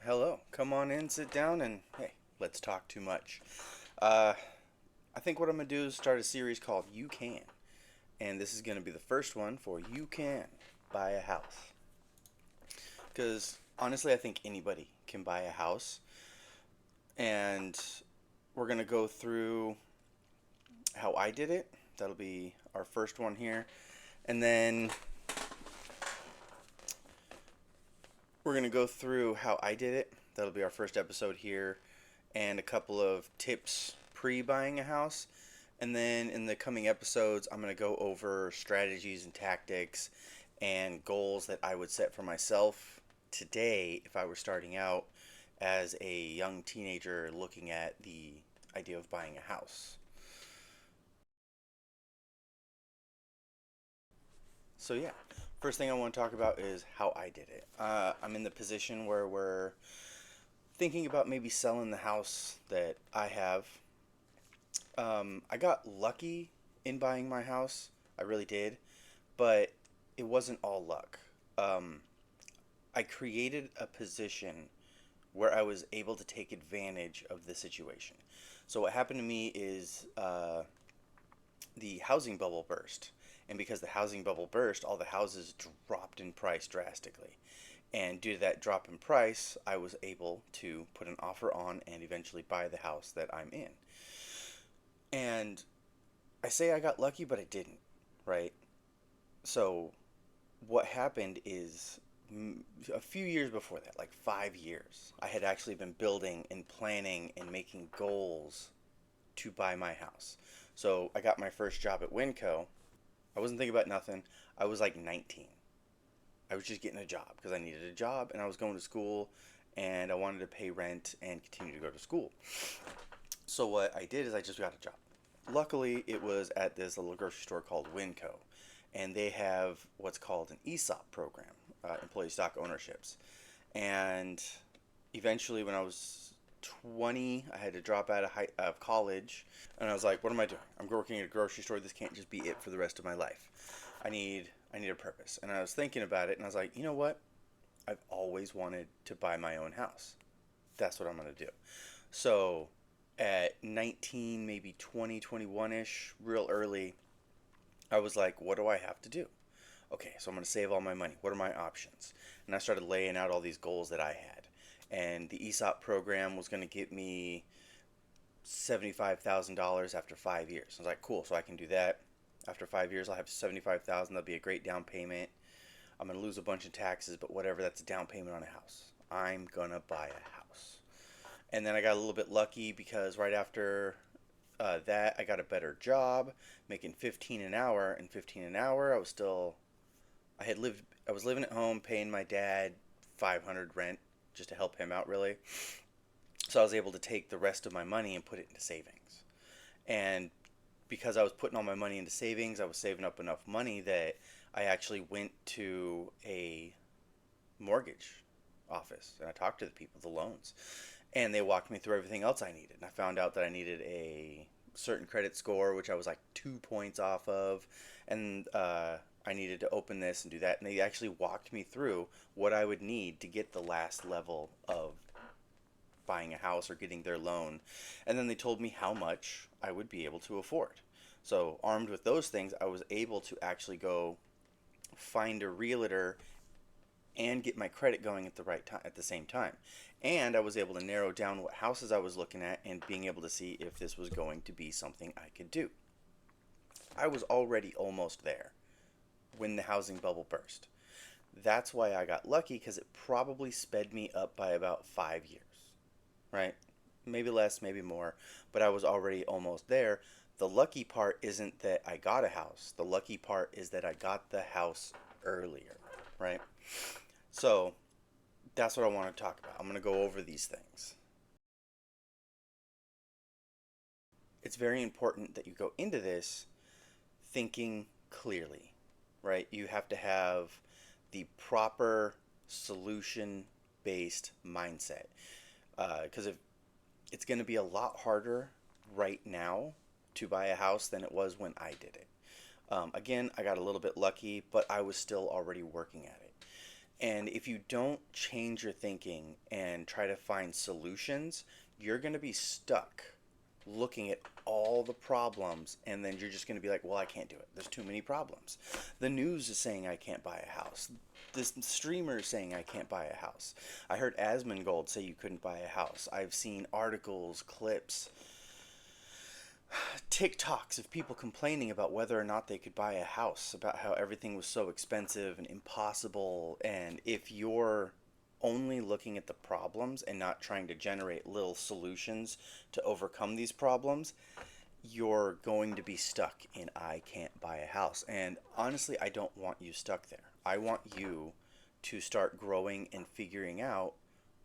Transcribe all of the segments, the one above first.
Hello. Come on in, sit down, and hey, let's talk too much. Uh, I think what I'm going to do is start a series called You Can. And this is going to be the first one for You Can Buy a House. Because honestly, I think anybody can buy a house. And we're going to go through how I did it. That'll be our first one here. And then we're going to go through how I did it. That'll be our first episode here. And a couple of tips pre buying a house. And then in the coming episodes, I'm going to go over strategies and tactics and goals that I would set for myself today if I were starting out as a young teenager looking at the idea of buying a house. So, yeah, first thing I want to talk about is how I did it. I'm in the position where we're thinking about maybe selling the house that I have. I got lucky in buying my house. I really did, but it wasn't all luck. Um, I created a position where I was able to take advantage of the situation. So what happened to me is the housing bubble burst, and because the housing bubble burst, all the houses dropped in price drastically. And due to that drop in price, I was able to put an offer on and eventually buy the house that I'm in. And I say I got lucky, but I didn't, right? So what happened is a few years before that, like 5 years, I had actually been building and planning and making goals to buy my house. So I got my first job at Winco. I wasn't thinking about nothing. I was like 19. I was just getting a job because I needed a job and I was going to school and I wanted to pay rent and continue to go to school. So what I did is I just got a job. Luckily, it was at this little grocery store called Winco, and they have what's called an ESOP program, employee stock ownerships. And eventually, when I was 20, I had to drop out of college, and I was like, "What am I doing? I'm working at a grocery store. This can't just be it for the rest of my life. I need a purpose." And I was thinking about it, and I was like, "You know what? I've always wanted to buy my own house. That's what I'm gonna do." So at 19, maybe 20, 21 ish, real early, I was like, what do I have to do? Okay, so I'm going to save all my money. What are my options? And I started laying out all these goals that I had. And the ESOP program was going to get me $75,000 after 5 years. I was like, cool, so I can do that. After 5 years, I'll have 75,000. That'll be a great down payment. I'm going to lose a bunch of taxes, but whatever, that's a down payment on a house. I'm going to buy a house. And then I got a little bit lucky because right after that, I got a better job, making 15 an hour. And 15 an hour, I was living at home, paying my dad 500 rent just to help him out, really. So I was able to take the rest of my money and put it into savings. And because I was putting all my money into savings, I was saving up enough money that I actually went to a mortgage office and I talked to the people, the loans, and they walked me through everything else I needed. And I found out that I needed a certain credit score, which I was like 2 points off of, and I needed to open this and do that. And they actually walked me through what I would need to get the last level of buying a house or getting their loan. And then they told me how much I would be able to afford. So, armed with those things, I was able to actually go find a realtor and get my credit going at the right time at the same time. And I was able to narrow down what houses I was looking at and being able to see if this was going to be something I could do. I was already almost there when the housing bubble burst. That's why I got lucky because it probably sped me up by about 5 years, right? Maybe less, maybe more, but I was already almost there. The lucky part isn't that I got a house. The lucky part is that I got the house earlier, right? So that's what I want to talk about. I'm going to go over these things. It's very important that you go into this thinking clearly, right? You have to have the proper solution based mindset. Because if it's going to be a lot harder right now to buy a house than it was when I did it. Again, I got a little bit lucky, but I was still already working at it. And if you don't change your thinking and try to find solutions, you're going to be stuck looking at all the problems, and then you're just going to be like, well, I can't do it. There's too many problems. The news is saying I can't buy a house. This streamer is saying I can't buy a house. I heard Asmongold say you couldn't buy a house. I've seen articles, clips, TikToks of people complaining about whether or not they could buy a house, about how everything was so expensive and impossible. And if you're only looking at the problems and not trying to generate little solutions to overcome these problems, you're going to be stuck in I can't buy a house. And honestly, I don't want you stuck there. I want you to start growing and figuring out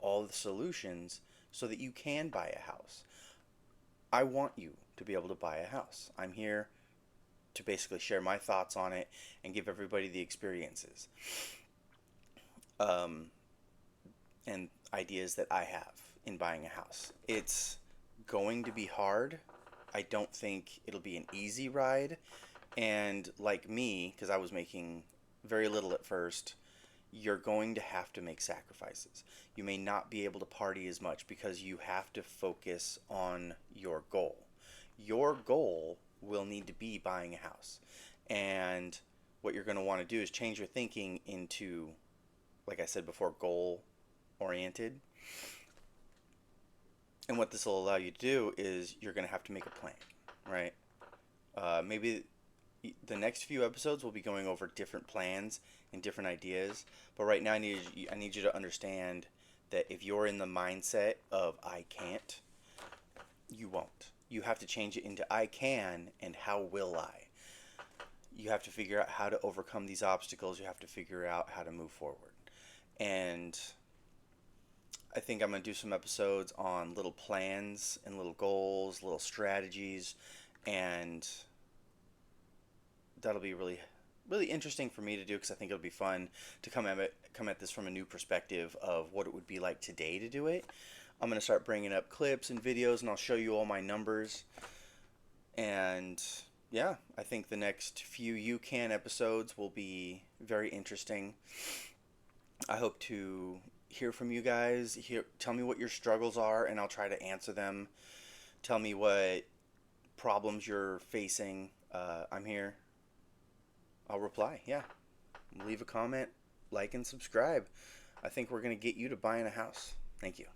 all the solutions so that you can buy a house. I want you to be able to buy a house. I'm here to basically share my thoughts on it and give everybody the experiences um, and ideas that I have in buying a house. It's going to be hard. I don't think it'll be an easy ride. And like me, because I was making very little at first, you're going to have to make sacrifices. You may not be able to party as much because you have to focus on your goal. Your goal will need to be buying a house. And what you're going to want to do is change your thinking into, like I said before, goal oriented. And what this will allow you to do is you're going to have to make a plan, right? Maybe the next few episodes will be going over different plans and different ideas. But right now, I need you to understand that if you're in the mindset of I can't, you won't. You have to change it into I can and how will I. You have to figure out how to overcome these obstacles. You have to figure out how to move forward. And I think I'm going to do some episodes on little plans and little goals, little strategies, and that'll be really interesting for me to do because I think it'll be fun to come at this from a new perspective of what it would be like today to do it. I'm going to start bringing up clips and videos, and I'll show you all my numbers. And yeah, I think the next few You Can episodes will be very interesting. I hope to hear from you guys. Tell me what your struggles are, and I'll try to answer them. Tell me what problems you're facing. I'm here. I'll reply. Yeah. Leave a comment, like, and subscribe. I think we're going to get you to buying a house. Thank you.